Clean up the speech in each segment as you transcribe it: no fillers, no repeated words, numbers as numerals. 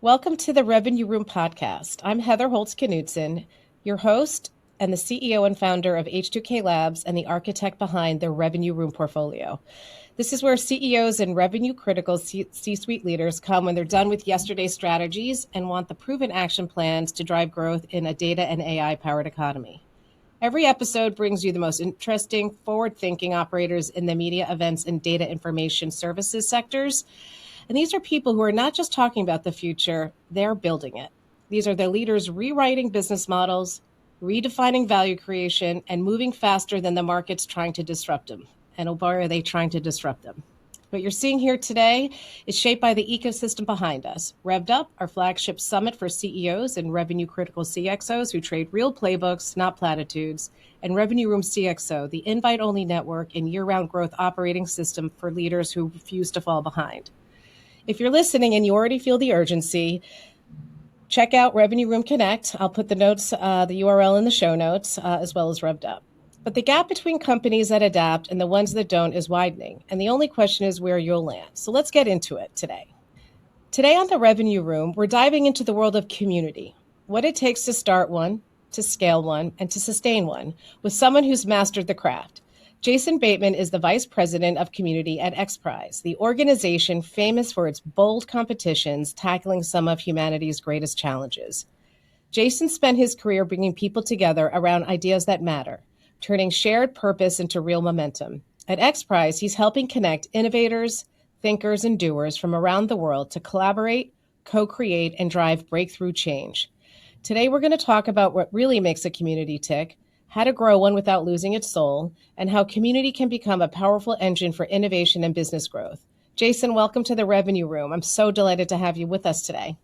Welcome to the Revenue Room podcast. I'm Heather Holst-Knudsen, your host and the CEO and founder of H2K Labs and the architect behind the Revenue Room portfolio. This is where CEOs and revenue-critical C-suite leaders come when they're done with yesterday's strategies and want the proven action plans to drive growth in a data and AI-powered economy. Every episode brings you the most interesting, forward-thinking operators in the media, events, and data information services sectors. And these are people who are not just talking about the future, they're building it. These are the leaders rewriting business models, redefining value creation, and moving faster than the market's trying to disrupt them. And oh boy, are they trying to disrupt them. What you're seeing here today is shaped by the ecosystem behind us. Revved Up, our flagship summit for CEOs and revenue-critical CXOs who trade real playbooks, not platitudes, and Revenue Room CXO, the invite-only network and year-round growth operating system for leaders who refuse to fall behind. If you're listening and you already feel the urgency, check out Revenue Room Connect. I'll put the URL in the show notes, as well as Revved Up. But the gap between companies that adapt and the ones that don't is widening. And the only question is where you'll land. So let's get into it today. Today on the Revenue Room, we're diving into the world of community, what it takes to start one, to scale one, and to sustain one with someone who's mastered the craft. Jason Bateman is the Vice President of Community at XPRIZE, the organization famous for its bold competitions tackling some of humanity's greatest challenges. Jason spent his career bringing people together around ideas that matter, turning shared purpose into real momentum. At XPRIZE, he's helping connect innovators, thinkers, and doers from around the world to collaborate, co-create, and drive breakthrough change. Today, we're going to talk about what really makes a community tick, how to grow one without losing its soul, and how community can become a powerful engine for innovation and business growth. Jason, welcome to the Revenue Room. I'm so delighted to have you with us today.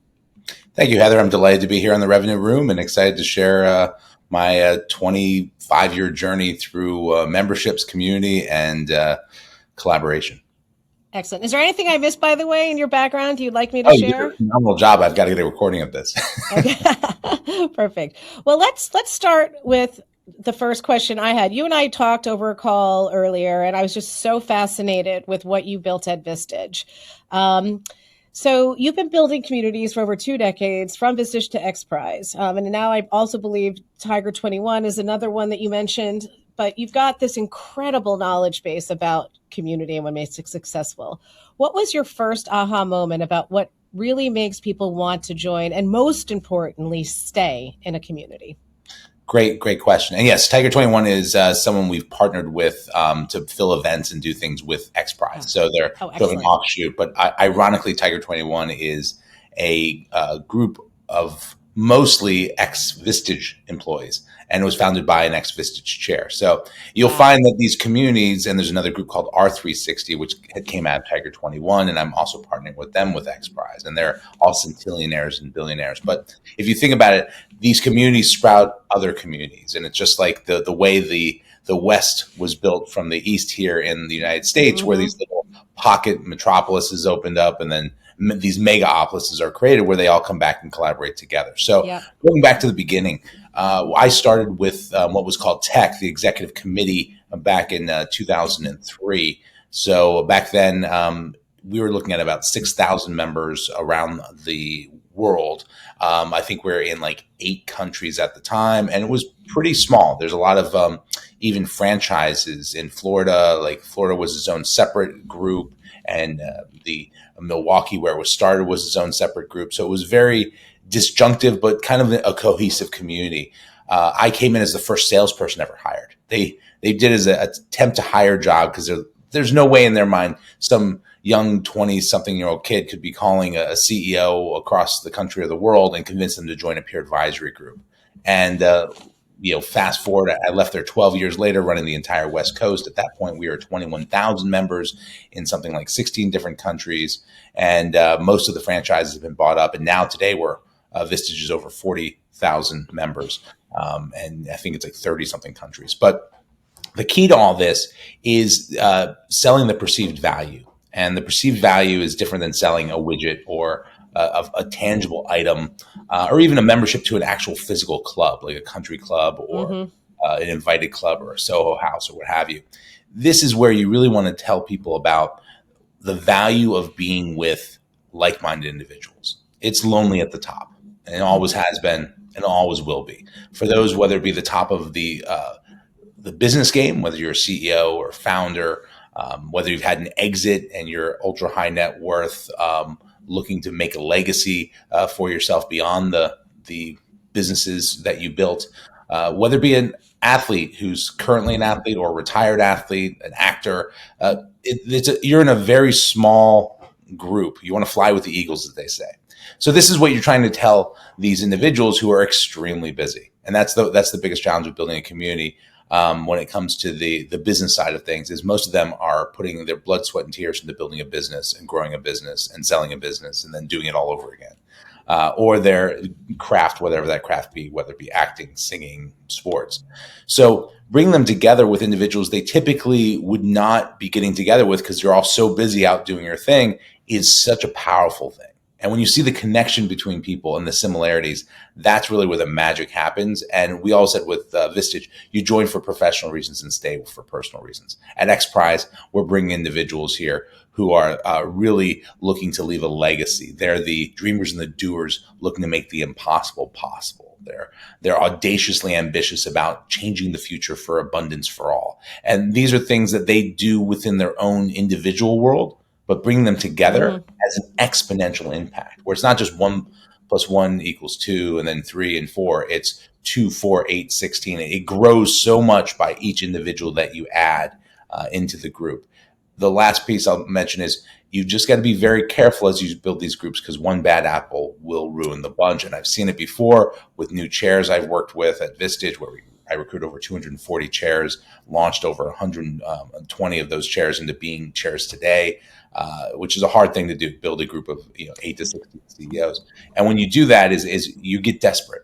Thank you, Heather. I'm delighted to be here on the Revenue Room and excited to share my 25-year journey through memberships, community, and collaboration. Excellent. Is there anything I missed, by the way, in your background you'd like me to share? You did a phenomenal job. I've got to get a recording of this. Okay. Perfect. Well, let's start with the first question I had. You and I talked over a call earlier, and I was just so fascinated with what you built at Vistage. So you've been building communities for over 2 decades, from Vistage to XPRIZE. And now I also believe Tiger 21 is another one that you mentioned. But you've got this incredible knowledge base about community and what makes it successful. What was your first aha moment about what really makes people want to join and, most importantly, stay in a community? Great question. And yes, Tiger 21 is someone we've partnered with to fill events and do things with XPRIZE. So they're sort of an offshoot. But ironically, Tiger 21 is a group of mostly ex-Vistage employees, and it was founded by an ex-Vistage chair. So you'll find that these communities, and there's another group called R360, which came out of Tiger 21, and I'm also partnering with them with XPRIZE, and they're all centillionaires and billionaires. But if you think about it, these communities sprout other communities, and it's just like the way the West was built from the East here in the United States, where these little pocket metropolises opened up, and then these megapolises are created where they all come back and collaborate together. So going back to the beginning, I started with what was called TEC, the Executive Committee, back in 2003. So back then, we were looking at about 6,000 members around the world. I think we're in like 8 countries at the time, and it was pretty small. There's a lot of even franchises in Florida. Like Florida was its own separate group, and the Milwaukee, where it was started, was its own separate group. So it was very disjunctive, but kind of a cohesive community. I came in as the first salesperson ever hired. They did as an attempt to hire job because there's no way in their mind some young 20-something-year-old kid could be calling a CEO across the country or the world and convince them to join a peer advisory group. And fast forward, I left there 12 years later, running the entire West Coast. At that point, we were 21,000 members in something like 16 different countries, and most of the franchises have been bought up. And now today, Vistage is over 40,000 members, and I think it's like 30-something countries. But the key to all this is selling the perceived value, and the perceived value is different than selling a widget or a tangible item, or even a membership to an actual physical club, like a country club or an invited club or a Soho House or what have you. This is where you really want to tell people about the value of being with like-minded individuals. it's lonely at the top, and it always has been and always will be. For those, whether it be the top of the business game, whether you're a CEO or founder, whether you've had an exit and you're ultra high net worth, looking to make a legacy for yourself beyond the businesses that you built, whether it be an athlete who's currently an athlete or a retired athlete, an actor, you're in a very small group. You want to fly with the eagles, as they say. So this is what you're trying to tell these individuals who are extremely busy. And that's the biggest challenge of building a community when it comes to the business side of things, is most of them are putting their blood, sweat, and tears into building a business and growing a business and selling a business and then doing it all over again. Or their craft, whatever that craft be, whether it be acting, singing, sports. So bring them together with individuals they typically would not be getting together with because you're all so busy out doing your thing, is such a powerful thing. And when you see the connection between people and the similarities, that's really where the magic happens. And we all said with Vistage, you join for professional reasons and stay for personal reasons. At XPRIZE, we're bringing individuals here who are really looking to leave a legacy. They're the dreamers and the doers looking to make the impossible possible. They're audaciously ambitious about changing the future for abundance for all. And these are things that they do within their own individual world, but bring them together has an exponential impact, where it's not just 1 + 1 = 2 and then 3 and 4. It's 2, 4, 8, 16. It grows so much by each individual that you add into the group. The last piece I'll mention is you just got to be very careful as you build these groups, because one bad apple will ruin the bunch. And I've seen it before with new chairs I've worked with at Vistage, where I recruit over 240 chairs, launched over 120 of those chairs into being chairs today. Which is a hard thing to do, build a group of 8 to 16 CEOs. And when you do that is you get desperate.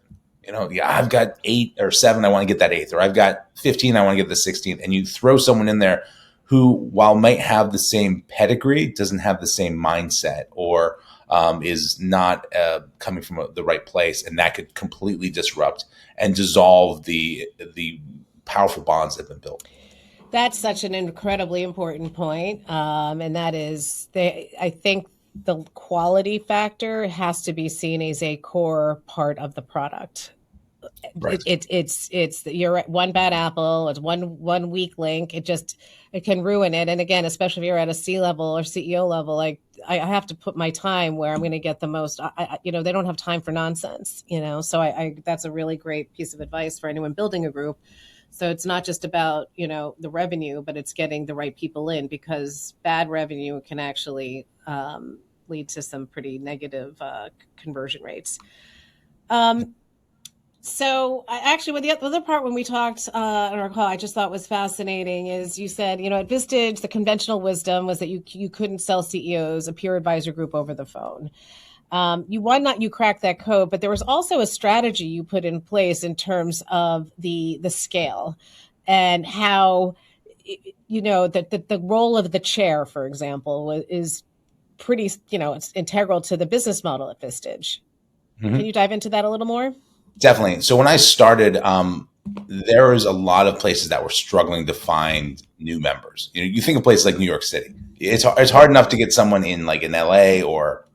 I've got 8 or 7, I want to get that 8th, or I've got 15, I want to get the 16th. And you throw someone in there who, while might have the same pedigree, doesn't have the same mindset, or is not coming from the right place. And that could completely disrupt and dissolve the powerful bonds that have been built. That's such an incredibly important point. And that is, I think the quality factor has to be seen as a core part of the product. Right. It's you're at one bad apple, it's one weak link. It can ruin it. And again, especially if you're at a C-level or CEO level, like I have to put my time where I'm going to get the most, they don't have time for nonsense, so that's a really great piece of advice for anyone building a group. So it's not just about, the revenue, but it's getting the right people in, because bad revenue can actually lead to some pretty negative conversion rates. So actually, the other part when we talked on our call, I just thought was fascinating is you said, at Vistage, the conventional wisdom was that you couldn't sell CEOs a peer advisor group over the phone. You cracked that code, but there was also a strategy you put in place in terms of the scale and how, that the role of the chair, for example, is pretty, it's integral to the business model at Vistage. Mm-hmm. Can you dive into that a little more? Definitely. So when I started, there was a lot of places that were struggling to find new members. You think of places like New York City. It's hard enough to get someone in LA or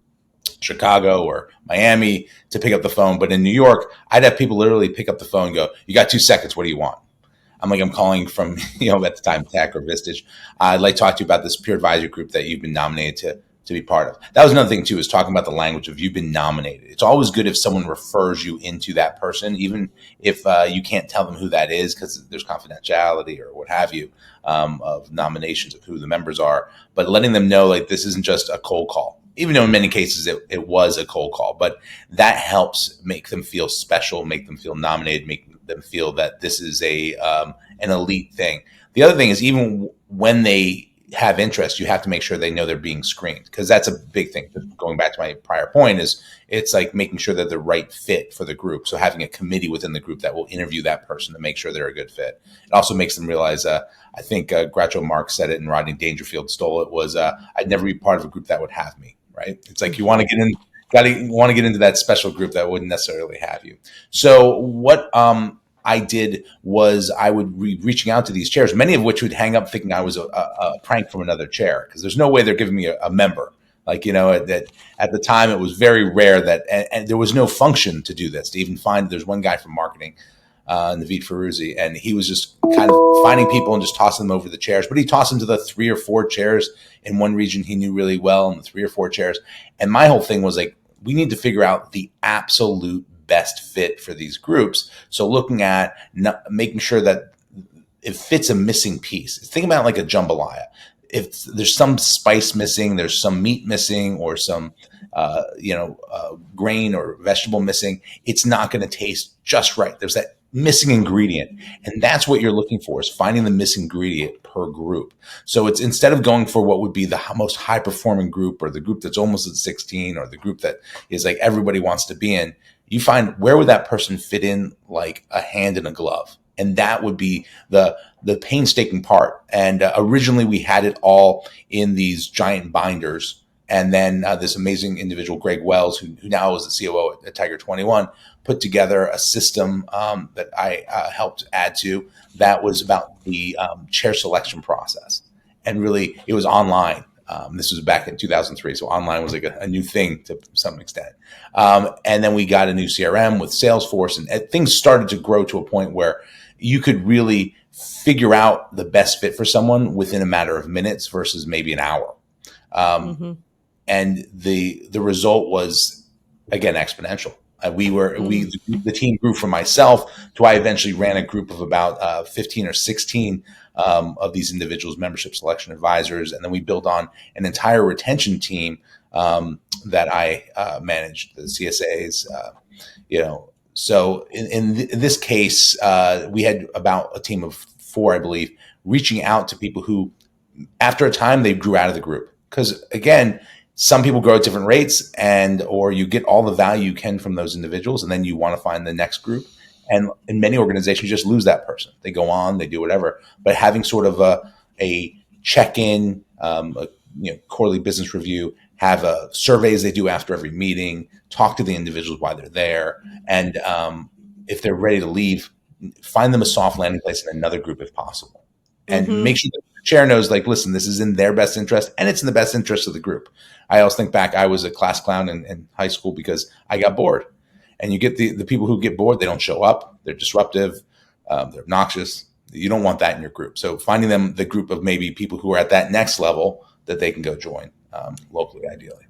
Chicago or Miami to pick up the phone. But in New York, I'd have people literally pick up the phone and go, "You got 2 seconds. What do you want?" I'm calling from, at the time, Tech or Vistage. I'd like to talk to you about this peer advisory group that you've been nominated to be part of. That was another thing too, is talking about the language of you've been nominated. It's always good if someone refers you into that person, even if you can't tell them who that is, because there's confidentiality or what have you of nominations of who the members are. But letting them know, this isn't just a cold call. Even though in many cases it was a cold call, but that helps make them feel special, make them feel nominated, make them feel that this is an elite thing. The other thing is, even when they have interest, you have to make sure they know they're being screened, because that's a big thing. Going back to my prior point, is it's like making sure they're the right fit for the group. So having a committee within the group that will interview that person to make sure they're a good fit. It also makes them realize, I think Groucho Marx said it and Rodney Dangerfield stole it, was I'd never be part of a group that would have me. Right? It's like you want to get into that special group that wouldn't necessarily have you. So what I did was I would be reaching out to these chairs, many of which would hang up thinking I was a prank from another chair, because there's no way they're giving me a member. That at the time it was very rare that, and there was no function to do this. To even find, there's one guy from marketing, Naveed Feruzzi, and he was just kind of finding people and just tossing them over the chairs. But he tossed them to the 3 or 4 chairs in one region he knew really well, and the 3 or 4 chairs. And my whole thing was like, we need to figure out the absolute best fit for these groups. So looking at making sure that it fits a missing piece. Think about it like a jambalaya. If there's some spice missing, there's some meat missing, or some grain or vegetable missing, it's not going to taste just right. There's that missing ingredient. And that's what you're looking for, is finding the missing ingredient per group. So it's, instead of going for what would be the most high performing group, or the group that's almost at 16, or the group that is like everybody wants to be in, you find where would that person fit in like a hand in a glove. And that would be the painstaking part. And originally we had it all in these giant binders. And then this amazing individual, Greg Wells, who now is the COO at Tiger 21, put together a system that I helped add to, that was about the chair selection process. And really, it was online. This was back in 2003. So online was like a new thing to some extent. And then we got a new CRM with Salesforce, and things started to grow to a point where you could really figure out the best fit for someone within a matter of minutes versus maybe an hour. And the result was, again, exponential. The team grew from myself to, I eventually ran a group of about 15 or 16 of these individuals, membership selection advisors. And then we built on an entire retention team that I managed, the CSAs, So in this case, we had about a team of 4, I believe, reaching out to people who, after a time, they grew out of the group. Because again, some people grow at different rates, or you get all the value you can from those individuals, and then you want to find the next group. And in many organizations, you just lose that person. They go on, they do whatever. But having sort of a check-in, quarterly business review, have surveys they do after every meeting, talk to the individuals while they're there, and if they're ready to leave, find them a soft landing place in another group if possible. And make sure that the chair knows, like, listen, this is in their best interest, and it's in the best interest of the group. I always think back, I was a class clown in high school because I got bored. And you get the people who get bored, they don't show up, they're disruptive, they're obnoxious. You don't want that in your group. So finding them the group of maybe people who are at that next level that they can go join locally, ideally.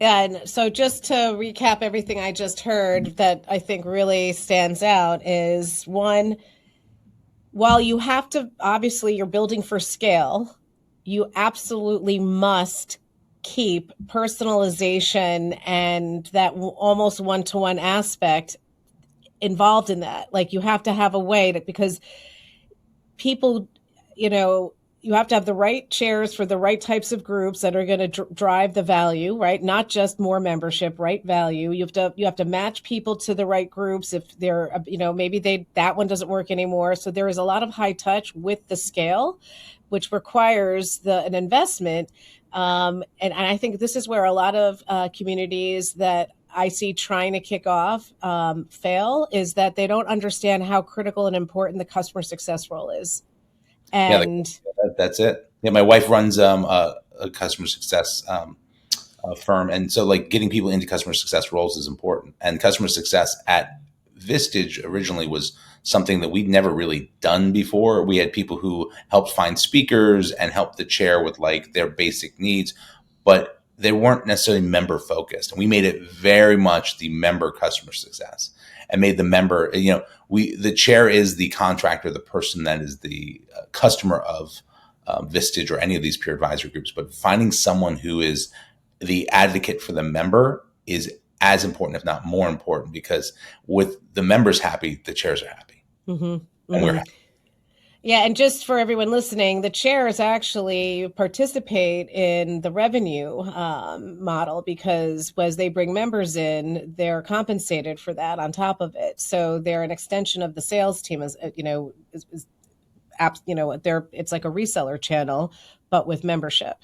Yeah, and so just to recap everything I just heard that I think really stands out is, one, while you have to, obviously you're building for scale, you absolutely must keep personalization and that almost one-to-one aspect involved in that. Like, you have to have a way that, because people, you have to have the right chairs for the right types of groups that are going to drive the value, right? Not just more membership, right? Value. You have to match people to the right groups. If they're, maybe that one doesn't work anymore. So there is a lot of high touch with the scale, which requires an investment. And I think this is where a lot of communities that I see trying to kick off fail, is that they don't understand how critical and important the customer success role is. And that's it. Yeah, my wife runs a customer success firm, and so like getting people into customer success roles is important. And customer success at Vistage originally was something that we'd never really done before. We had people who helped find speakers and helped the chair with like their basic needs, but they weren't necessarily member focused. And we made it very much the member customer success, and made the member, the chair is the contractor, the person that is the customer of Vistage or any of these peer advisory groups. But finding someone who is the advocate for the member is as important, if not more important, because with the members happy, the chairs are happy. And we're happy. Yeah, and just for everyone listening, the chairs actually participate in the revenue model, because as they bring members in, they're compensated for that on top of it. So they're an extension of the sales team, it's like a reseller channel, but with membership.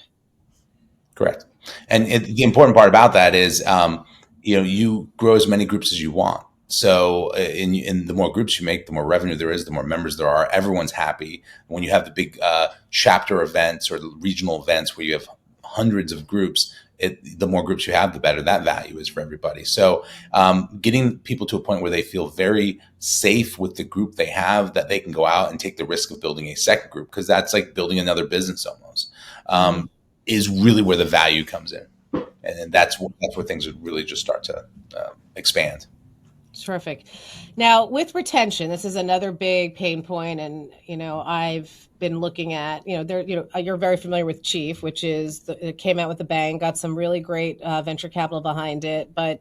Correct. And the important part about that is, you grow as many groups as you want. So in the more groups you make, the more revenue there is, the more members there are. Everyone's happy. When you have the big chapter events or the regional events where you have hundreds of groups, the more groups you have, the better that value is for everybody. So getting people to a point where they feel very safe with the group they have, that they can go out and take the risk of building a second group, because that's like building another business almost, is really where the value comes in. And that's where things would really just start to expand. Terrific. Now, with retention, this is another big pain point, and I've been looking at you're very familiar with Chief, which is it came out with a bang, got some really great venture capital behind it, but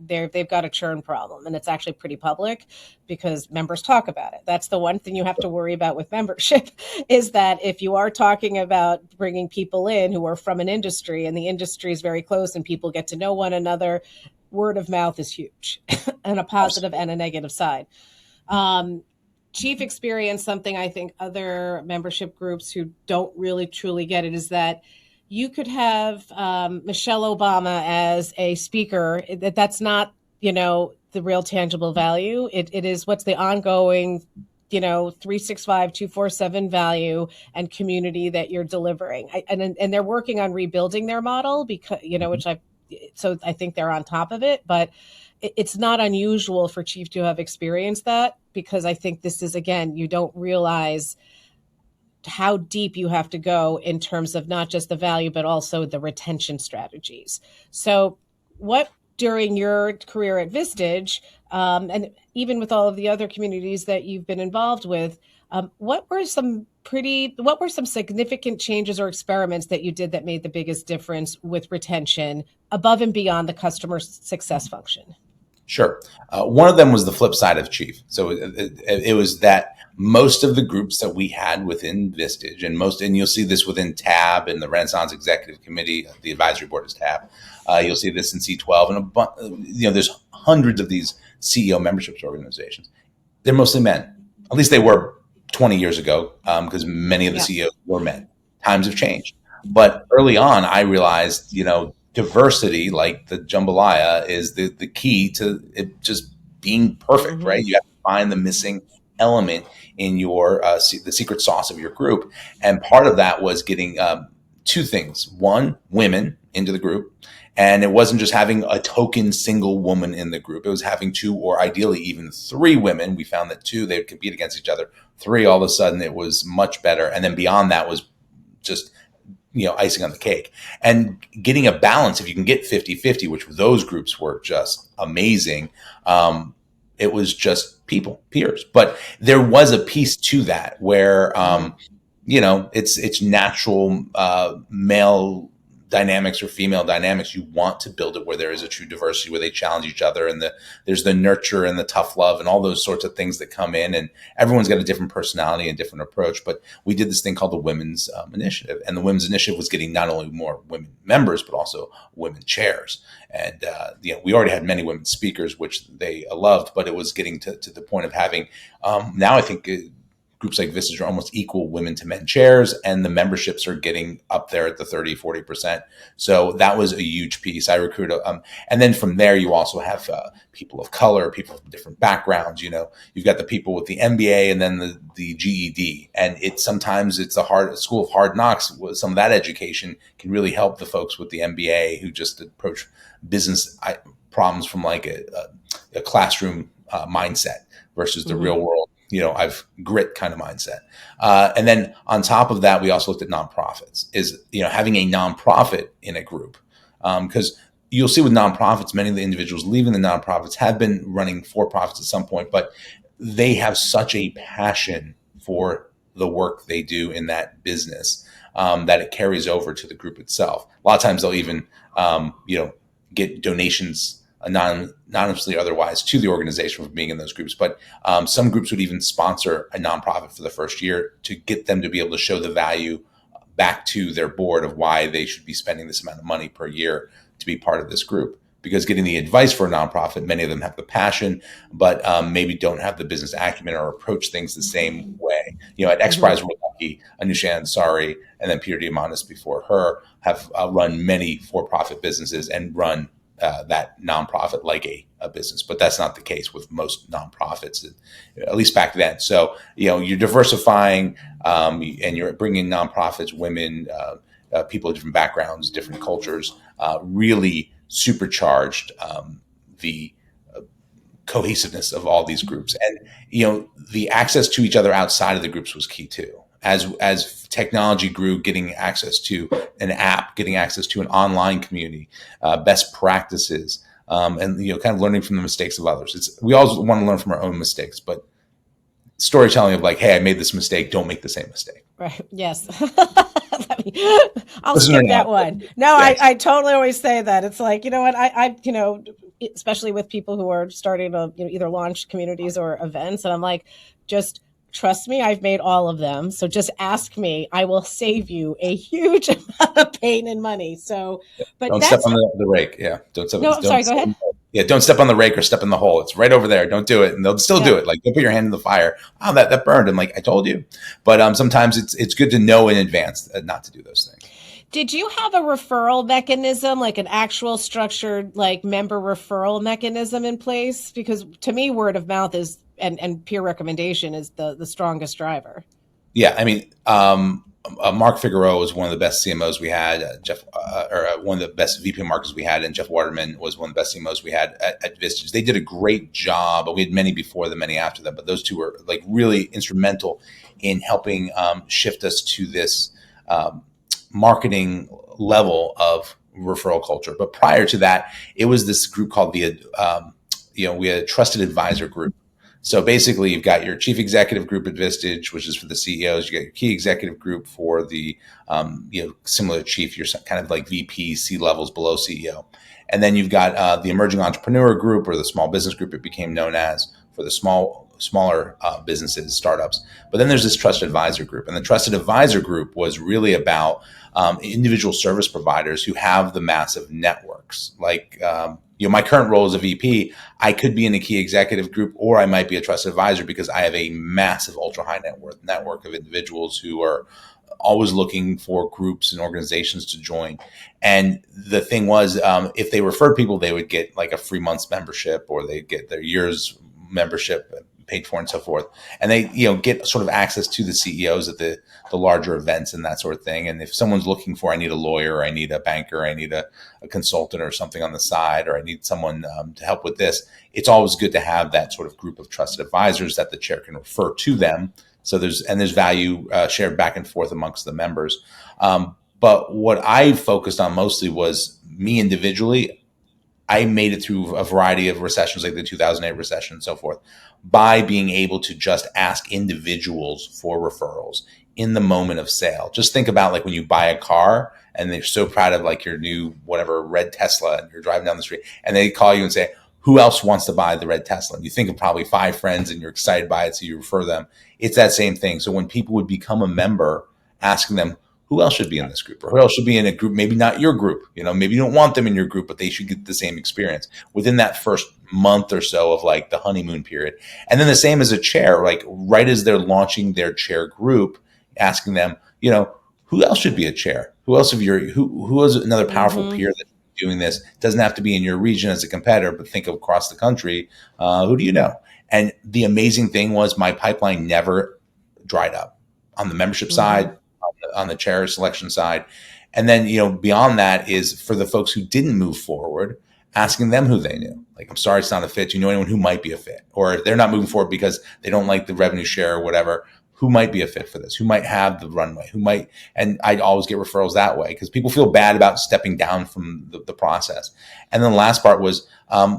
they've got a churn problem, and it's actually pretty public because members talk about it. That's the one thing you have to worry about with membership is that if you are talking about bringing people in who are from an industry, and the industry is very close and people get to know one another, word of mouth is huge and a positive and a negative side. Chief experienced something I think other membership groups who don't really truly get it is that you could have Michelle Obama as a speaker. That's not, the real tangible value. It is what's the ongoing 365, 247 value and community that you're delivering. And they're working on rebuilding their model because, so I think they're on top of it, but it's not unusual for Chief to have experienced that, because I think this is, again, you don't realize how deep you have to go in terms of not just the value, but also the retention strategies. So what, during your career at Vistage, and even with all of the other communities that you've been involved with, what were some significant changes or experiments that you did that made the biggest difference with retention above and beyond the customer success function? Sure. One of them was the flip side of Chief. So it was that most of the groups that we had within Vistage, and you'll see this within TAB and the Renaissance Executive Committee, the advisory board is TAB. You'll see this in C12, and there's hundreds of these CEO memberships organizations. They're mostly men. At least they were 20 years ago, because many of the CEOs were men. Times have changed. But early on, I realized, diversity, like the jambalaya, is the key to it just being perfect, right? You have to find the missing element in your the secret sauce of your group. And part of that was getting two things. One, women into the group. And it wasn't just having a token single woman in the group. It was having two, or ideally even three women. We found that two, they would compete against each other. Three, all of a sudden, it was much better. And then beyond that was just, icing on the cake. And getting a balance, if you can get 50-50, which those groups were just amazing, it was just peers. But there was a piece to that where, it's natural male dynamics or female dynamics. You want to build it where there is a true diversity, where they challenge each other, and there's the nurture and the tough love and all those sorts of things that come in, and everyone's got a different personality and different approach. But we did this thing called the Women's Initiative, and the Women's Initiative was getting not only more women members, but also women chairs. And we already had many women speakers, which they loved, but it was getting to the point of having now I think groups like Vistage are almost equal women to men chairs, and the memberships are getting up there at the 30-40%. So that was a huge piece. I recruited, and then from there, you also have people of color, people from different backgrounds. You've got the people with the MBA and then the GED, and sometimes it's a school of hard knocks. Some of that education can really help the folks with the MBA who just approach business problems from like a classroom mindset versus the real world. I've grit kind of mindset. And then on top of that, we also looked at nonprofits, having a nonprofit in a group. Because you'll see with nonprofits, many of the individuals leaving the nonprofits have been running for-profits at some point, but they have such a passion for the work they do in that business that it carries over to the group itself. A lot of times they'll even, get donations anonymously or otherwise to the organization for being in those groups. But some groups would even sponsor a nonprofit for the first year to get them to be able to show the value back to their board of why they should be spending this amount of money per year to be part of this group. Because getting the advice for a nonprofit, many of them have the passion, but maybe don't have the business acumen or approach things the same way. At XPRIZE, we're lucky. Anusha Ansari and then Peter Diamandis before her have run many for-profit businesses and run that nonprofit like a business, but that's not the case with most nonprofits, at least back then. So, you're diversifying and you're bringing nonprofits, women, people of different backgrounds, different cultures, really supercharged the cohesiveness of all these groups. And the access to each other outside of the groups was key too. As technology grew, getting access to an app, getting access to an online community, best practices, and kind of learning from the mistakes of others. We always want to learn from our own mistakes, but storytelling of like, hey, I made this mistake, don't make the same mistake. Right. Yes. I'll skip that one. No, yes. I totally always say that. It's like, you know what, I especially with people who are starting to either launch communities or events, and I'm like, just trust me, I've made all of them. So just ask me. I will save you a huge amount of pain and money. So, but don't step on the rake. Yeah. Don't step. No, I'm sorry. Go ahead. Yeah. Don't step on the rake or step in the hole. It's right over there. Don't do it. And they'll still do it. Like, don't put your hand in the fire. Oh, that burned. And like, I told you. But sometimes it's good to know in advance not to do those things. Did you have a referral mechanism, like an actual structured, like member referral mechanism in place? Because to me, word of mouth is, and peer recommendation is the strongest driver. Yeah. I mean, Mark Figueroa was one of the best CMOs we had, one of the best VP marketers we had, and Jeff Waterman was one of the best CMOs we had at Vistage. They did a great job. We had many before them, many after them, but those two were like really instrumental in helping shift us to this marketing level of referral culture. But prior to that, it was this group called we had a trusted advisor group. So basically, you've got your chief executive group at Vistage, which is for the CEOs. You got your key executive group for the, similar chief. You're kind of like VP, C levels below CEO. And then you've got the emerging entrepreneur group, or the small business group it became known as, for the smaller businesses, startups. But then there's this trusted advisor group. And the trusted advisor group was really about individual service providers who have the massive networks. Like, my current role as a VP, I could be in a key executive group, or I might be a trusted advisor because I have a massive ultra high net worth network of individuals who are always looking for groups and organizations to join. And the thing was, if they referred people, they would get like a free month's membership, or they'd get their year's membership paid for and so forth. And they, get sort of access to the CEOs at the larger events and that sort of thing. And if someone's looking for, I need a lawyer, or I need a banker, or I need a consultant or something on the side, or I need someone to help with this, it's always good to have that sort of group of trusted advisors that the chair can refer to them. So there's value shared back and forth amongst the members. But what I focused on mostly was me individually. I made it through a variety of recessions, like the 2008 recession and so forth, by being able to just ask individuals for referrals in the moment of sale. Just think about like when you buy a car and they're so proud of like your new, whatever, red Tesla, and you're driving down the street and they call you and say, who else wants to buy the red Tesla? And you think of probably 5 friends and you're excited by it, so you refer them. It's that same thing. So when people would become a member, asking them, who else should be in this group, or who else should be in a group, maybe not your group, maybe you don't want them in your group, but they should get the same experience within that first month or so of like the honeymoon period. And then the same as a chair, like right as they're launching their chair group, asking them, who else should be a chair? Who else who is another powerful peer that's doing this? Doesn't have to be in your region as a competitor, but think of across the country. Who do you know? And the amazing thing was my pipeline never dried up on the membership side, on the chair selection side. And then, beyond that is for the folks who didn't move forward, asking them who they knew. Like, I'm sorry, it's not a fit. Do you know anyone who might be a fit? Or if they're not moving forward because they don't like the revenue share or whatever, who might be a fit for this? Who might have the runway? And I'd always get referrals that way because people feel bad about stepping down from the process. And then the last part was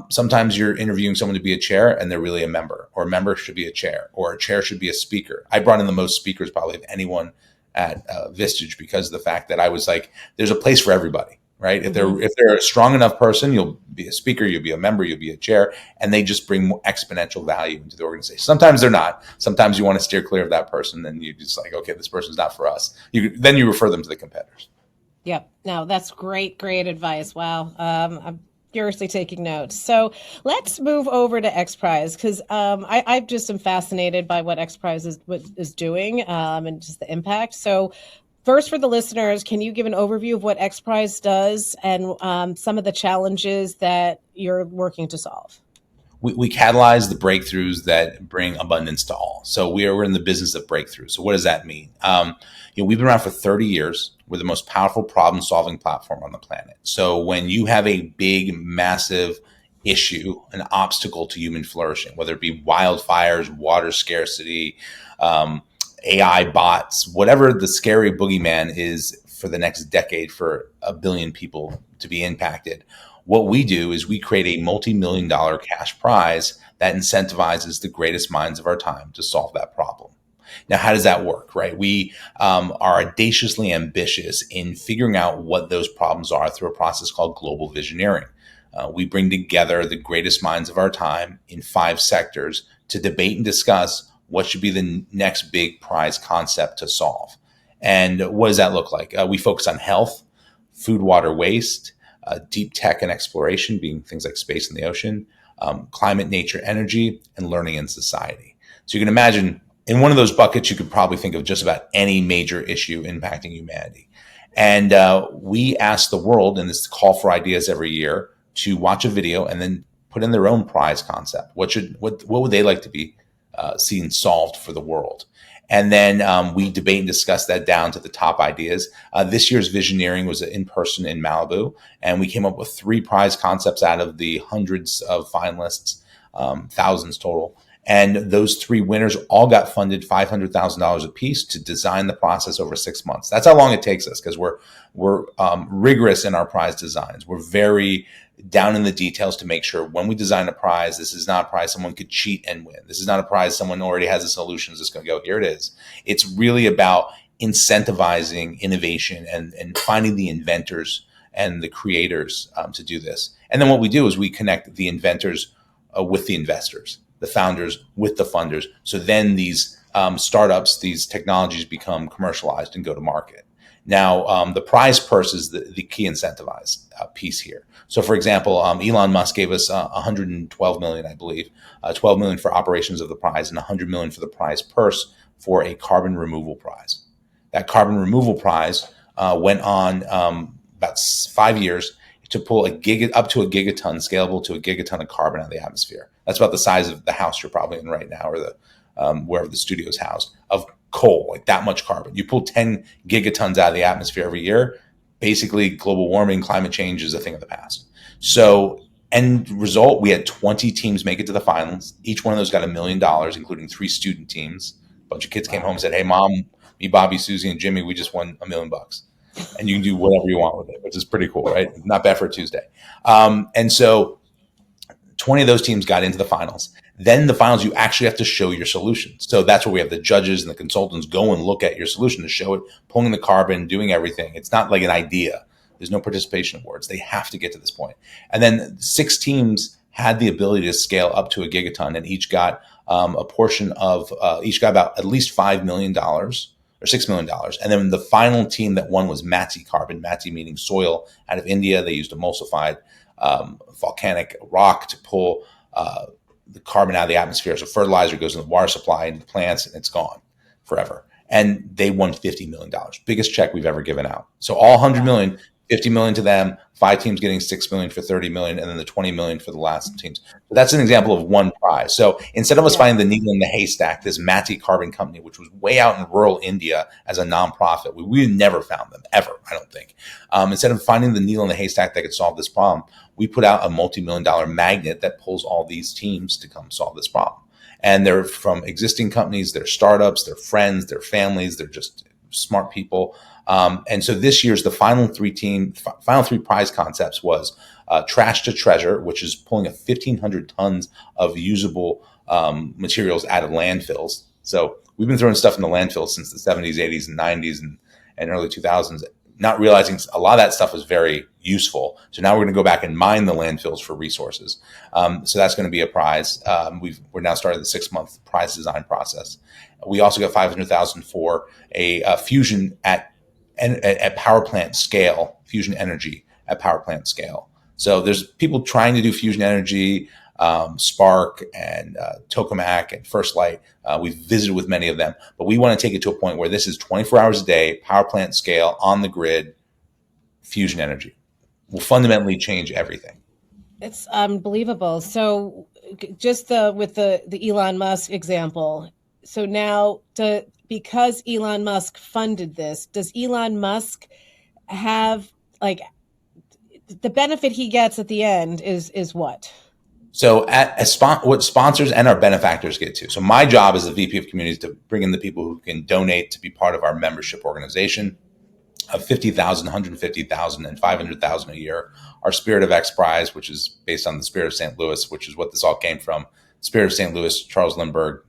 sometimes you're interviewing someone to be a chair and they're really a member, or a member should be a chair, or a chair should be a speaker. I brought in the most speakers probably of anyone at Vistage because of the fact that I was like, there's a place for everybody, right? If they're a strong enough person, you'll be a speaker, you'll be a member, you'll be a chair, and they just bring more exponential value into the organization. Sometimes they're not. Sometimes you want to steer clear of that person, and you just like, okay, this person's not for us. Then you refer them to the competitors. Yep. No, that's great advice. Wow. I'm furiously taking notes. So let's move over to XPRIZE because I just am fascinated by what XPRIZE is doing and just the impact. So first, for the listeners, can you give an overview of what XPRIZE does and some of the challenges that you're working to solve? we catalyze the breakthroughs that bring abundance to all. So we're in the business of breakthroughs. So what does that mean? We've been around for 30 years. We're the most powerful problem-solving platform on the planet. So when you have a big, massive issue, an obstacle to human flourishing, whether it be wildfires, water scarcity, AI bots, whatever the scary boogeyman is for the next decade for a billion people to be impacted, what we do is we create a multi-million-dollar cash prize that incentivizes the greatest minds of our time to solve that problem. Now, how does that work, right? We are audaciously ambitious in figuring out what those problems are through a process called global visioneering. We bring together the greatest minds of our time in 5 sectors to debate and discuss what should be the next big prize concept to solve. And what does that look like? We focus on health, food, water, waste, deep tech and exploration, being things like space and the ocean, climate, nature, energy, and learning and society. So you can imagine in one of those buckets, you could probably think of just about any major issue impacting humanity. And we ask the world in this call for ideas every year to watch a video and then put in their own prize concept. What would they like to be seen solved for the world? And then we debate and discuss that down to the top ideas. This year's Visioneering was in person in Malibu, and we came up with 3 prize concepts out of the hundreds of finalists, thousands total. And those 3 winners all got funded $500,000 a piece to design the process over 6 months. That's how long it takes us, because we're rigorous in our prize designs. We're very down in the details to make sure when we design a prize, this is not a prize someone could cheat and win. This is not a prize someone already has the solutions. It's going to go, here it is. It's really about incentivizing innovation and finding the inventors and the creators to do this. And then what we do is we connect the inventors with the investors, the founders with the funders. So then these startups, these technologies become commercialized and go to market. Now, the prize purse is the key incentivized piece here. So, for example, Elon Musk gave us 112 million, I believe, 12 million for operations of the prize and 100 million for the prize purse for a carbon removal prize. That carbon removal prize went on about 5 years to pull up to a gigaton, scalable to a gigaton of carbon out of the atmosphere. That's about the size of the house you're probably in right now, or the wherever the studio's housed, of coal, like that much carbon. You pull 10 gigatons out of the atmosphere every year. Basically, global warming, climate change is a thing of the past. So, end result, we had 20 teams make it to the finals. Each one of those got $1 million, including 3 student teams. A bunch of kids came home and said, "Hey, Mom, me, Bobby, Susie, and Jimmy, we just won $1 million. And you can do whatever you want with it," which is pretty cool, right? Not bad for a Tuesday. And so 20 of those teams got into the finals. Then the finals, you actually have to show your solution. So that's where we have the judges and the consultants go and look at your solution to show it, pulling the carbon, doing everything. It's not like an idea. There's no participation awards. They have to get to this point. And then 6 teams had the ability to scale up to a gigaton, and each got a portion of, each got about at least $5 million or $6 million. And then the final team that won was Mati Carbon, Mati meaning soil, out of India. They used emulsified volcanic rock to pull the carbon out of the atmosphere. So fertilizer goes in the water supply into the plants, and it's gone forever. And they won $50 million, biggest check we've ever given out. So all 100 million, 50 million to them, 5 teams getting 6 million for 30 million, and then the 20 million for the last teams. So that's an example of one prize. So instead of us finding the needle in the haystack, this Mati Carbon Company, which was way out in rural India as a nonprofit, we never found them ever, I don't think. Instead of finding the needle in the haystack that could solve this problem, we put out a multi-million-dollar magnet that pulls all these teams to come solve this problem. And they're from existing companies, they're startups, they're friends, they're families, they're just smart people. And so this year's the final 3 prize concepts was trash to treasure, which is pulling 1,500 tons of usable materials out of landfills. So we've been throwing stuff in the landfills since the 70s, 80s, and 90s and early 2000s, not realizing a lot of that stuff was very useful. So now we're going to go back and mine the landfills for resources. So that's going to be a prize. We're now starting the 6-month prize design process. We also got $500,000 for a fusion at power plant scale, fusion energy at power plant scale. So there's people trying to do fusion energy, Spark and Tokamak and First Light. We've visited with many of them, but we want to take it to a point where this is 24 hours a day, power plant scale, on the grid, fusion energy will fundamentally change everything. It's unbelievable. So just with the Elon Musk example. So now, because Elon Musk funded this, does Elon Musk have like the benefit he gets at the end is what? So what sponsors and our benefactors get to. So my job as the VP of Communities to bring in the people who can donate to be part of our membership organization of 50,000, 150,000, and 500,000 a year. Our Spirit of XPRIZE, which is based on the Spirit of St. Louis, which is what this all came from. Spirit of St. Louis, Charles Lindbergh,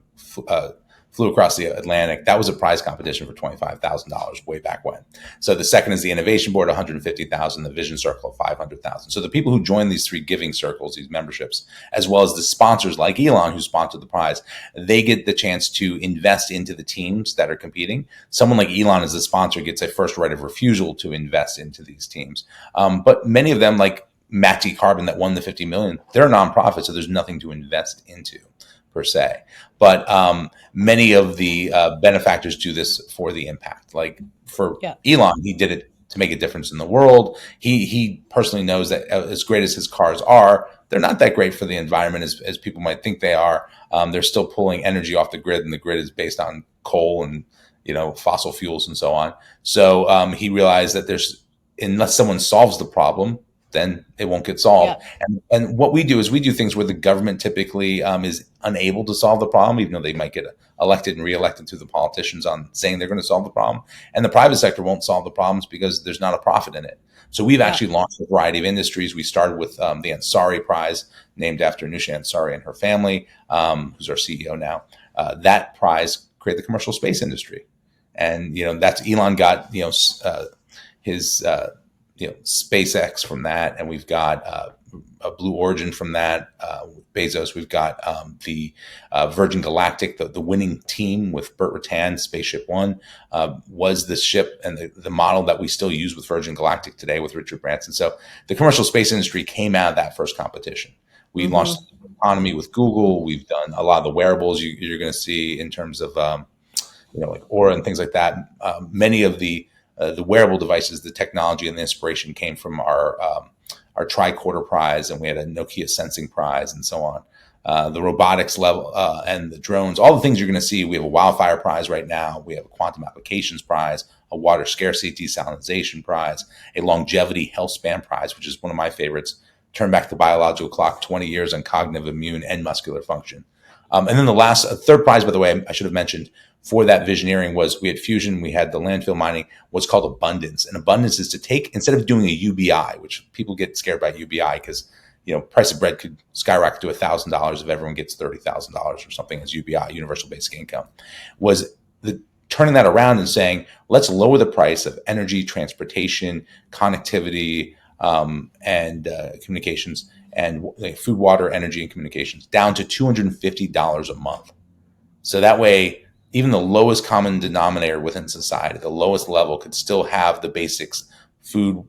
flew across the Atlantic. That was a prize competition for $25,000 way back when. So the second is the Innovation Board, 150,000, the Vision Circle, 500,000. So the people who join these three giving circles, these memberships, as well as the sponsors like Elon, who sponsored the prize, they get the chance to invest into the teams that are competing. Someone like Elon as a sponsor gets a first right of refusal to invest into these teams. But many of them, like Matt D. Carbon that won the 50 million, they're a nonprofit, so there's nothing to invest into per se. But many of the benefactors do this for the impact. Like for Elon, he did it to make a difference in the world. He personally knows that as great as his cars are, they're not that great for the environment as people might think they are. They're still pulling energy off the grid, and the grid is based on coal and fossil fuels and so on. So he realized that unless someone solves the problem, then it won't get solved. Yeah. And what we do is we do things where the government typically is unable to solve the problem, even though they might get elected and reelected to the politicians on saying they're going to solve the problem. And the private sector won't solve the problems because there's not a profit in it. So we've actually launched a variety of industries. We started with the Ansari Prize, named after Nusha Ansari and her family, who's our CEO now. That prize created the commercial space industry. And, that's Elon got, his SpaceX from that, and we've got a Blue Origin from that. With Bezos, we've got the Virgin Galactic, the winning team with Burt Rutan. Spaceship One was the ship and the model that we still use with Virgin Galactic today with Richard Branson. So the commercial space industry came out of that first competition. We launched economy with Google. We've done a lot of the wearables you're going to see in terms of like Aura and things like that. Many of the wearable devices, the technology and the inspiration came from our tricorder prize, and we had a Nokia sensing prize and so on. The robotics level and the drones, all the things you're going to see. We have a wildfire prize right now. We have a quantum applications prize, a water scarcity desalination prize, a longevity health span prize, which is one of my favorites. Turn back the biological clock 20 years on cognitive, immune, and muscular function. And then the third prize, by the way, I should have mentioned, for that visioneering was we had fusion, we had the landfill mining, what's called abundance. And abundance is to take, instead of doing a UBI, which people get scared by UBI because, price of bread could skyrocket to $1,000 if everyone gets $30,000 or something as UBI, universal basic income, was turning that around and saying, let's lower the price of energy, transportation, connectivity, and communications, and food, water, energy, and communications down to $250 a month. So that way, even the lowest common denominator within society, the lowest level, could still have the basics: food,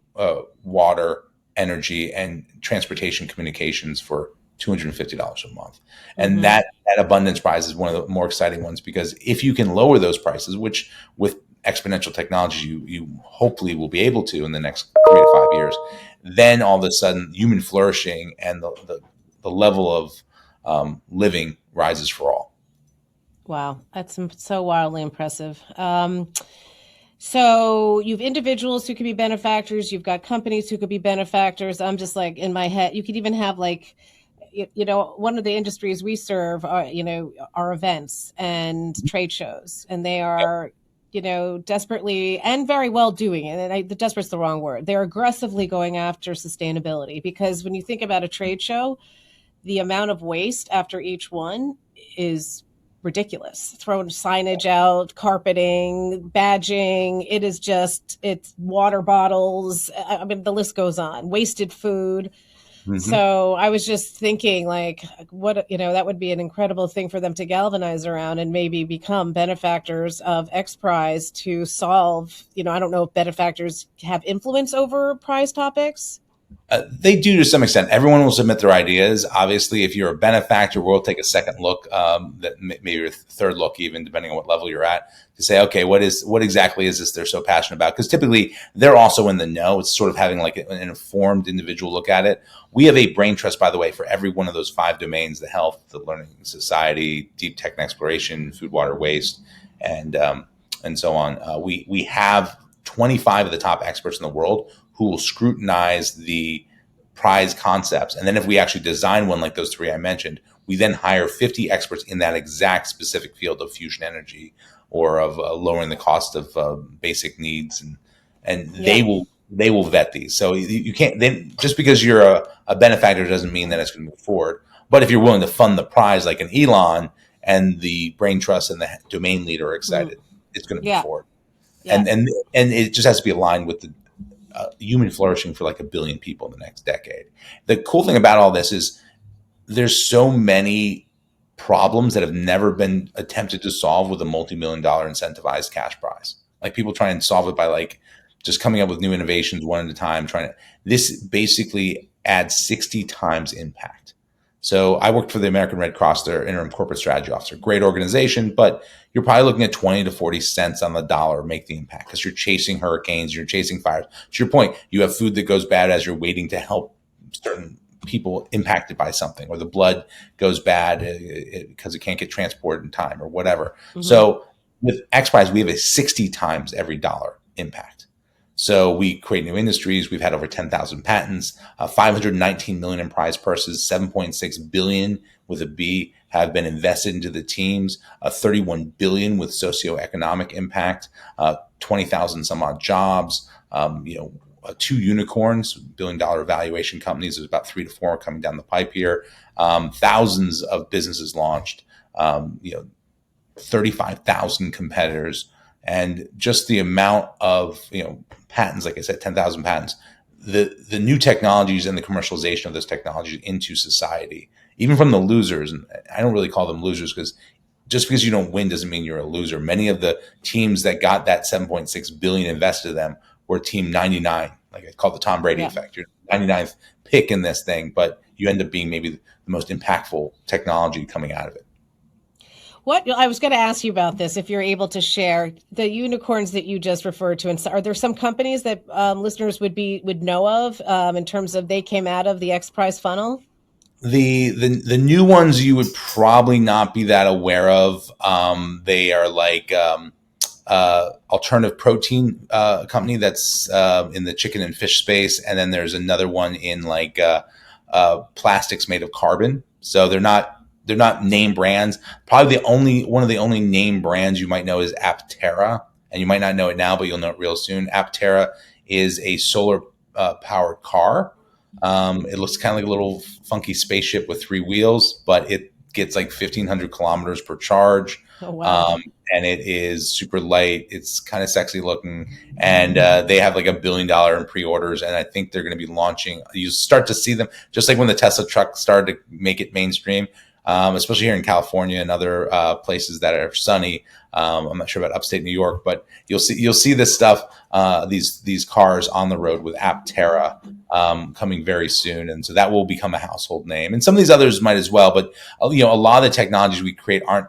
water, energy, and transportation communications for $250 a month. And that abundance prize is one of the more exciting ones, because if you can lower those prices, which with exponential technology you hopefully will be able to in the next 3 to 5 years, then all of a sudden human flourishing and the level of living rises for all. Wow, that's so wildly impressive. So you've individuals who could be benefactors. You've got companies who could be benefactors. I'm just like in my head, you could even have like, one of the industries we serve are, are events and trade shows, and they are, desperately and very well doing it. And the desperate's the wrong word. They're aggressively going after sustainability, because when you think about a trade show, the amount of waste after each one is ridiculous. Throwing signage out, carpeting, badging. It's water bottles. I mean, the list goes on. Wasted food. So I was just thinking, like, what, that would be an incredible thing for them to galvanize around and maybe become benefactors of XPRIZE to solve, I don't know if benefactors have influence over prize topics. They do to some extent. Everyone will submit their ideas. Obviously, if you're a benefactor, we'll take a second look, that maybe a third look, even depending on what level you're at, to say, okay, what exactly is this they're so passionate about? Because typically they're also in the know. It's sort of having like an informed individual look at it. We have a brain trust, by the way, for every one of those 5 domains: the health, the learning, society, deep tech and exploration, food, water, waste, and so on. We have 25 of the top experts in the world who will scrutinize the prize concepts. And then if we actually design one like those 3 I mentioned, we then hire 50 experts in that exact specific field of fusion energy or of lowering the cost of basic needs. And they will vet these. So you can't, then just because you're a benefactor doesn't mean that it's going to move forward. But if you're willing to fund the prize like an Elon, and the brain trust and the domain leader are excited, it's going to move forward. Yeah. And it just has to be aligned with the human flourishing for like 1 billion people in the next decade. The cool thing about all this is there's so many problems that have never been attempted to solve with a multi-million-dollar incentivized cash prize. Like people try and solve it by like just coming up with new innovations one at a time. This basically adds 60 times impact. So I worked for the American Red Cross, their interim corporate strategy officer. Great organization, but you're probably looking at 20 to 40 cents on the dollar make the impact because you're chasing hurricanes, you're chasing fires. To your point, you have food that goes bad as you're waiting to help certain people impacted by something, or the blood goes bad because it can't get transported in time or whatever. Mm-hmm. So with XPRIZE, we have a 60 times every dollar impact. So we create new industries. We've had over 10,000 patents, 519 million in prize purses, 7.6 billion with a B have been invested into the teams, 31 billion with socioeconomic impact, 20,000 some odd jobs, 2 unicorns, billion-dollar valuation companies. There's about 3 to 4 coming down the pipe here. Thousands of businesses launched, 35,000 competitors. And just the amount of, patents, like I said, 10,000 patents, the new technologies and the commercialization of those technologies into society, even from the losers. And I don't really call them losers because just because you don't win doesn't mean you're a loser. Many of the teams that got that 7.6 billion invested in them were team 99, like I call the Tom Brady effect. You're 99th pick in this thing, but you end up being maybe the most impactful technology coming out of it. What I was going to ask you about this, if you're able to share the unicorns that you just referred to, and are there some companies that listeners would know of in terms of they came out of the XPRIZE funnel? The new ones you would probably not be that aware of. They are like alternative protein company that's in the chicken and fish space, and then there's another one in like plastics made of carbon. So they're not name brands. Probably one of the only name brands you might know is Aptera, and you might not know it now, but you'll know it real soon. Aptera is a solar powered car. It looks kind of like a little funky spaceship with 3 wheels, but it gets like 1,500 kilometers per charge. Oh, wow. And it is super light. It's kind of sexy looking, and they have like $1 billion in pre-orders. And I think they're going to be launching. You start to see them just like when the Tesla truck started to make it mainstream. Especially here in California and other places that are sunny. I'm not sure about upstate New York, but you'll see this stuff, these cars on the road with Aptera coming very soon, and so that will become a household name. And some of these others might as well, but a lot of the technologies we create aren't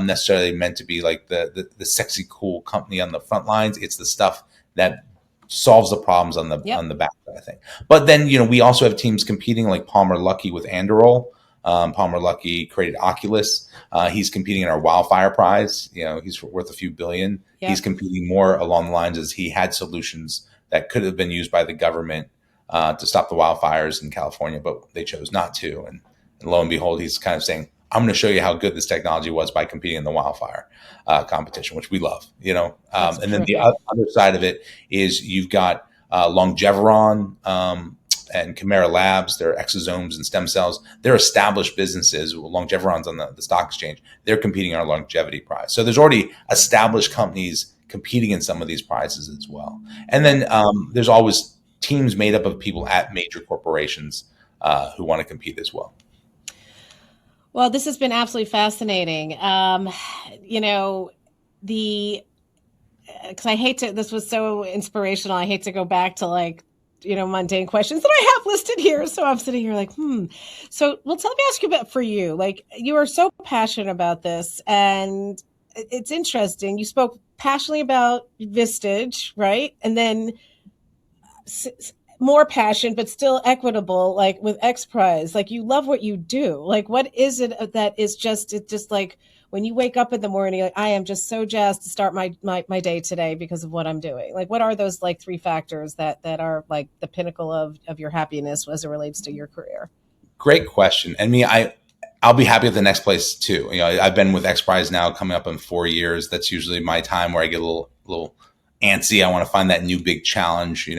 necessarily meant to be like the sexy, cool company on the front lines. It's the stuff that solves the problems on the back side, I think. But then we also have teams competing like Palmer Luckey with Anduril. Palmer Luckey created Oculus. He's competing in our wildfire prize. He's worth a few billion. Yeah. He's competing more along the lines as he had solutions that could have been used by the government to stop the wildfires in California, but they chose not to. And lo and behold, he's kind of saying, I'm going to show you how good this technology was by competing in the wildfire competition, which we love, and then the other side of it is you've got Longeveron, and Chimera Labs, they're exosomes and stem cells. They're established businesses. Longeveron's on the stock exchange. They're competing in our longevity prize. So there's already established companies competing in some of these prizes as well. And then there's always teams made up of people at major corporations who want to compete as well. Well, this has been absolutely fascinating. Because I hate to, this was so inspirational. I hate to go back to like mundane questions that I have listed here. So I'm sitting here like, So, well, let me ask you about for you. Like, you are so passionate about this, and it's interesting. You spoke passionately about Vistage, right? And then more passion, but still equitable, like with XPRIZE. Like, you love what you do. Like, what is it that is just like when you wake up in the morning, like, I am just so jazzed to start my day today because of what I'm doing? Like, what are those like three factors that are like the pinnacle of your happiness as it relates to your career? Great question. And I'll be happy at the next place too. I've been with XPRIZE now coming up in 4 years. That's usually my time where I get a little antsy. I want to find that new big challenge.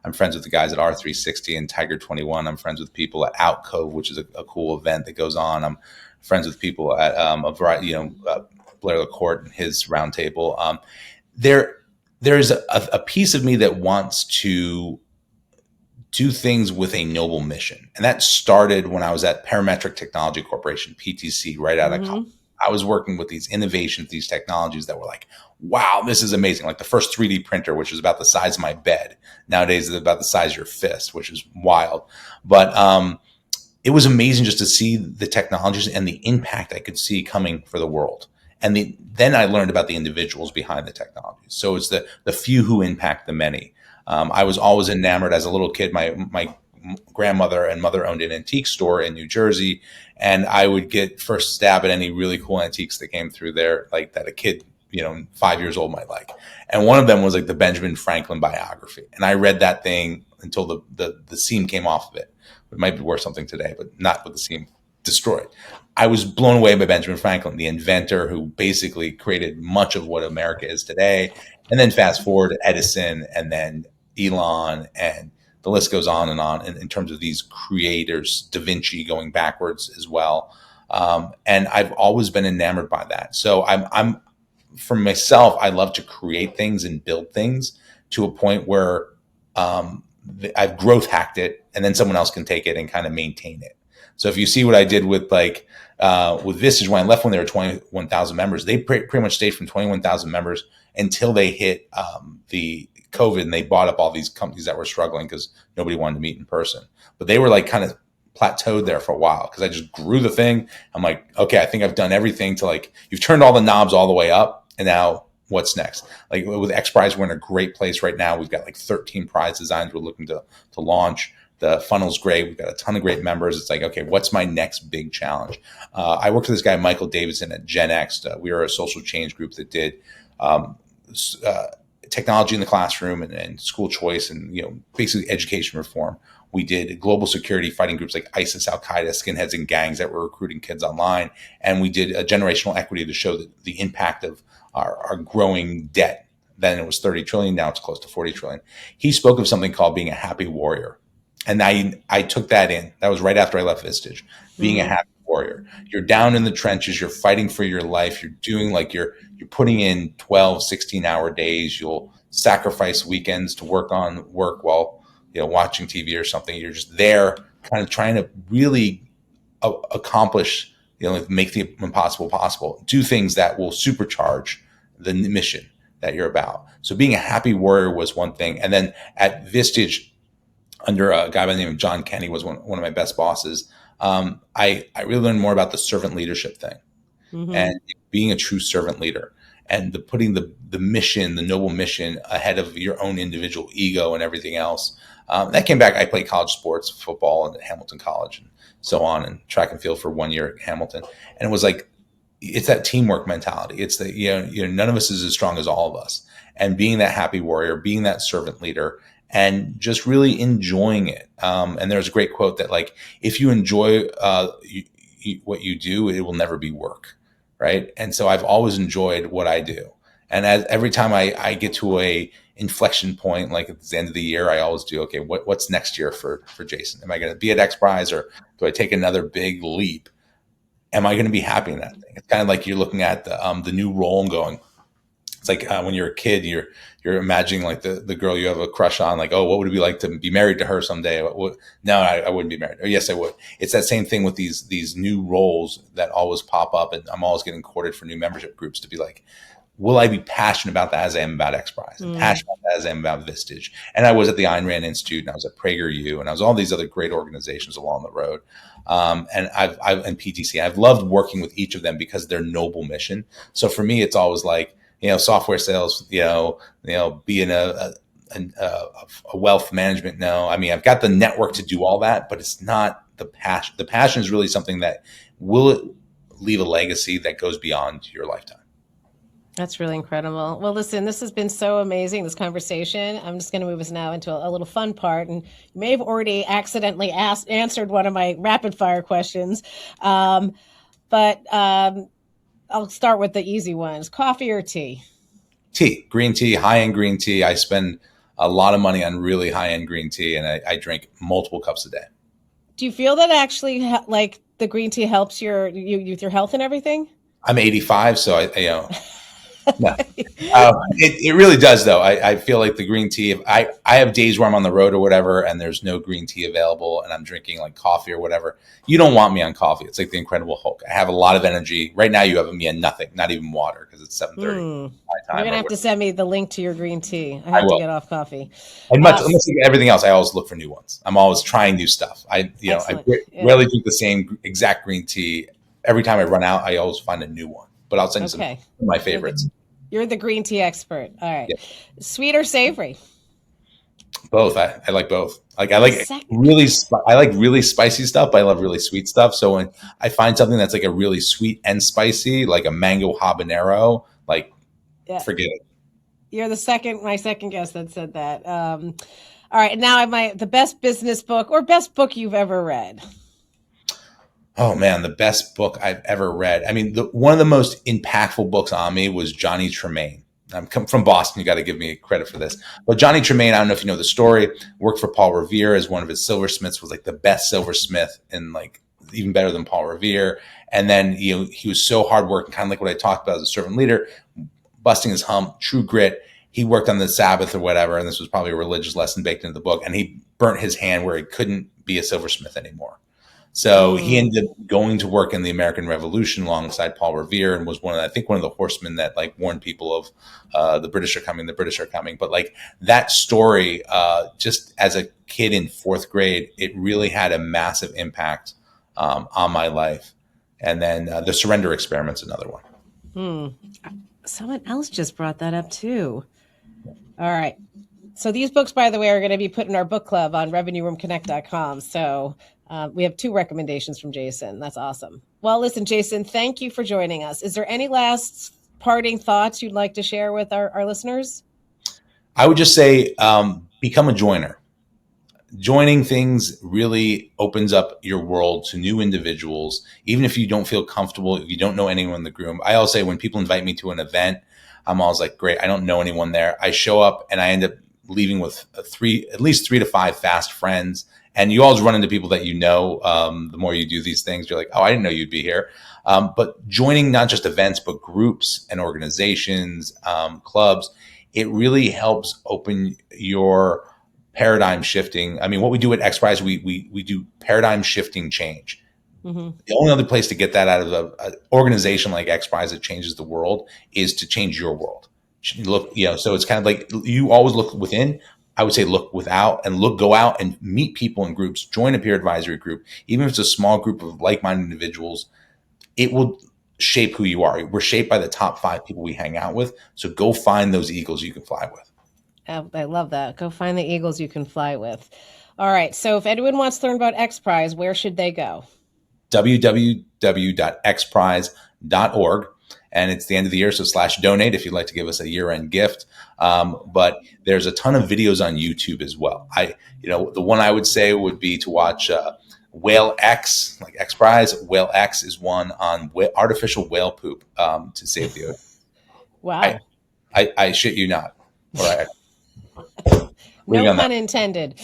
I'm friends with the guys at R360 and Tiger 21. I'm friends with people at Outcove, which is a cool event that goes on. I'm friends with people at a variety, Blair LaCourte and his roundtable. There's a piece of me that wants to do things with a noble mission. And that started when I was at Parametric Technology Corporation, PTC, right out of college. I was working with these innovations, these technologies that were like, wow, this is amazing. Like the first 3D printer, which was about the size of my bed. Nowadays, it's about the size of your fist, which is wild. But it was amazing just to see the technologies and the impact I could see coming for the world. And then I learned about the individuals behind the technologies. So it's the few who impact the many. I was always enamored as a little kid. My grandmother and mother owned an antique store in New Jersey, and I would get first stab at any really cool antiques that came through there, like that a kid, 5 years old might like. And one of them was like the Benjamin Franklin biography. And I read that thing until the seam came off of it. It might be worth something today, but not with the seam destroyed. I was blown away by Benjamin Franklin, the inventor who basically created much of what America is today. And then fast forward to Edison and then Elon, and the list goes on in terms of these creators, Da Vinci going backwards as well. And I've always been enamored by that. So I'm for myself, I love to create things and build things to a point where I've growth hacked it, and then someone else can take it and kind of maintain it. So if you see what I did with Vistage, when I left when there were 21,000 members, they pretty much stayed from 21,000 members until they hit the COVID, and they bought up all these companies that were struggling because nobody wanted to meet in person. But they were like kind of plateaued there for a while because I just grew the thing. I'm like, okay, I think I've done everything to like, you've turned all the knobs all the way up, and now what's next? Like with XPRIZE, we're in a great place right now. We've got like 13 prize designs we're looking to launch. The funnel's great. We've got a ton of great members. It's like, okay, what's my next big challenge? I worked with this guy, Michael Davidson at Gen X. We were a social change group that did technology in the classroom and school choice and, basically education reform. We did global security fighting groups like ISIS, Al-Qaeda, skinheads, and gangs that were recruiting kids online. And we did a generational equity to show the impact of our growing debt. Then it was 30 trillion. Now it's close to 40 trillion. He spoke of something called being a happy warrior. And I took that in. That was right after I left Vistage. Being a happy warrior. You're down in the trenches. You're fighting for your life. You're doing like you're putting in 12, 16-hour days. You'll sacrifice weekends to work while watching TV or something. You're just there kind of trying to really accomplish, make the impossible possible. Do things that will supercharge the mission that you're about. So being a happy warrior was one thing. And then at Vistage, under a guy by the name of John Kenny, was one of my best bosses. I really learned more about the servant leadership thing and being a true servant leader and putting the mission, the noble mission ahead of your own individual ego and everything else. That came back. I played college sports, football at Hamilton College and so on, and track and field for 1 year at Hamilton. And it was like, it's that teamwork mentality. It's that, none of us is as strong as all of us. And being that happy warrior, being that servant leader, and just really enjoying it. And there's a great quote that like, if you enjoy what you do, it will never be work, right? And so I've always enjoyed what I do. And every time I get to a inflection point, like at the end of the year, I always do, okay, what's next year for Jason? Am I going to be at XPRIZE, or do I take another big leap? Am I going to be happy in that thing? It's kind of like you're looking at the new role and going, it's like when you're a kid, you're imagining like the girl you have a crush on, like, oh, what would it be like to be married to her someday? No, I wouldn't be married. Or yes, I would. It's that same thing with these new roles that always pop up, and I'm always getting courted for new membership groups to be like, will I be passionate about that as I am about XPRIZE, and passionate about that as I am about Vistage? And I was at the Ayn Rand Institute, and I was at PragerU, and I was all these other great organizations along the road. And and PTC, I've loved working with each of them because of their noble mission. So for me, it's always like, software sales, being a wealth management. No, I mean, I've got the network to do all that, but it's not the passion. The passion is really something that will leave a legacy that goes beyond your lifetime. That's really incredible. Well, listen, this has been so amazing, this conversation. I'm just going to move us now into a little fun part. And you may have already accidentally answered one of my rapid fire questions. But I'll start with the easy ones. Coffee or tea? Tea, green tea, high-end green tea. I spend a lot of money on really high-end green tea, and I drink multiple cups a day. Do you feel that actually like the green tea helps your health and everything? I'm 85, so no. It really does, though. I feel like the green tea, if I have days where I'm on the road or whatever, and there's no green tea available, and I'm drinking like coffee or whatever. You don't want me on coffee. It's like the Incredible Hulk. I have a lot of energy. Right now, you have me on nothing, not even water, because it's 7:30 my time. You're gonna have to send me the link to your green tea. I have to get off coffee. And much everything else, I always look for new ones. I'm always trying new stuff. I rarely drink the same exact green tea. Every time I run out, I always find a new one. But I'll send you some of my favorites. You're the green tea expert. All right. Yeah. Sweet or savory? Both. I like both. Like I like really spicy stuff, but I love really sweet stuff. So when I find something that's like a really sweet and spicy, like a mango habanero, forget it. You're my second guest that said that. All right. Now the best business book or best book you've ever read. Oh man, the best book I've ever read. I mean, one of the most impactful books on me was Johnny Tremain. I'm from Boston. You got to give me credit for this. But Johnny Tremain, I don't know if you know the story, worked for Paul Revere as one of his silversmiths, was like the best silversmith and like even better than Paul Revere. And then, he was so hardworking, kind of like what I talked about as a servant leader, busting his hump, true grit. He worked on the Sabbath or whatever. And this was probably a religious lesson baked into the book. And he burnt his hand where he couldn't be a silversmith anymore. So he ended up going to work in the American Revolution alongside Paul Revere, and was one of the horsemen that like warned people of the British are coming. But like that story, just as a kid in fourth grade, it really had a massive impact on my life. And then the Surrender Experiment's another one. Someone else just brought that up too. All right. So these books, by the way, are going to be put in our book club on revenueroomconnect.com. So we have 2 recommendations from Jason. That's awesome. Well, listen, Jason, thank you for joining us. Is there any last parting thoughts you'd like to share with our listeners? I would just say become a joiner. Joining things really opens up your world to new individuals, even if you don't feel comfortable, if you don't know anyone in the group. I always say when people invite me to an event, I'm always like, great, I don't know anyone there. I show up and I end up leaving with at least 3 to 5 fast friends. And you always run into people that the more you do these things, you're like, oh, I didn't know you'd be here. But joining not just events, but groups and organizations, clubs, it really helps open your paradigm shifting. I mean, what we do at XPRIZE, we do paradigm shifting change. Mm-hmm. The only other place to get that out of an organization like XPRIZE that changes the world is to change your world. So it's kind of like you always look within. I would say look without and go out and meet people in groups, join a peer advisory group. Even if it's a small group of like-minded individuals, it will shape who you are. We're shaped by the top 5 people we hang out with. So go find those eagles you can fly with. I love that. Go find the eagles you can fly with. All right. So if anyone wants to learn about XPRIZE, where should they go? www.xprize.org. And it's the end of the year, so /donate if you'd like to give us a year-end gift. But there's a ton of videos on YouTube as well. The one I would say would be to watch Whale X, like XPRIZE. Whale X is one on artificial whale poop to save the ocean. Wow. I shit you not. No pun intended.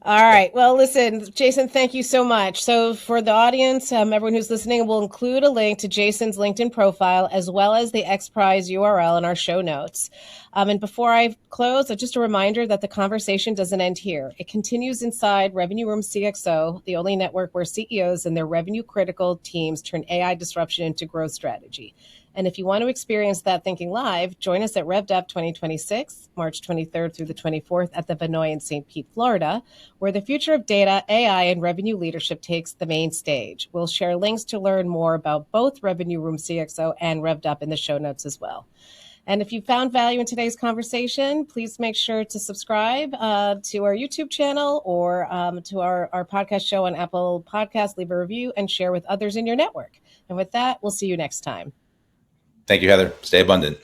All right. Well, listen, Jason, thank you so much. So for the audience, everyone who's listening, we'll include a link to Jason's LinkedIn profile as well as the XPRIZE URL in our show notes. And before I close, just a reminder that the conversation doesn't end here. It continues inside Revenue Room CXO, the only network where CEOs and their revenue critical teams turn AI disruption into growth strategy. And if you want to experience that thinking live, join us at RevDup 2026, March 23rd through the 24th at the Vinoy in St. Pete, Florida, where the future of data, AI, and revenue leadership takes the main stage. We'll share links to learn more about both Revenue Room CXO and RevDup in the show notes as well. And if you found value in today's conversation, please make sure to subscribe to our YouTube channel or to our podcast show on Apple Podcasts, leave a review, and share with others in your network. And with that, we'll see you next time. Thank you, Heather. Stay abundant.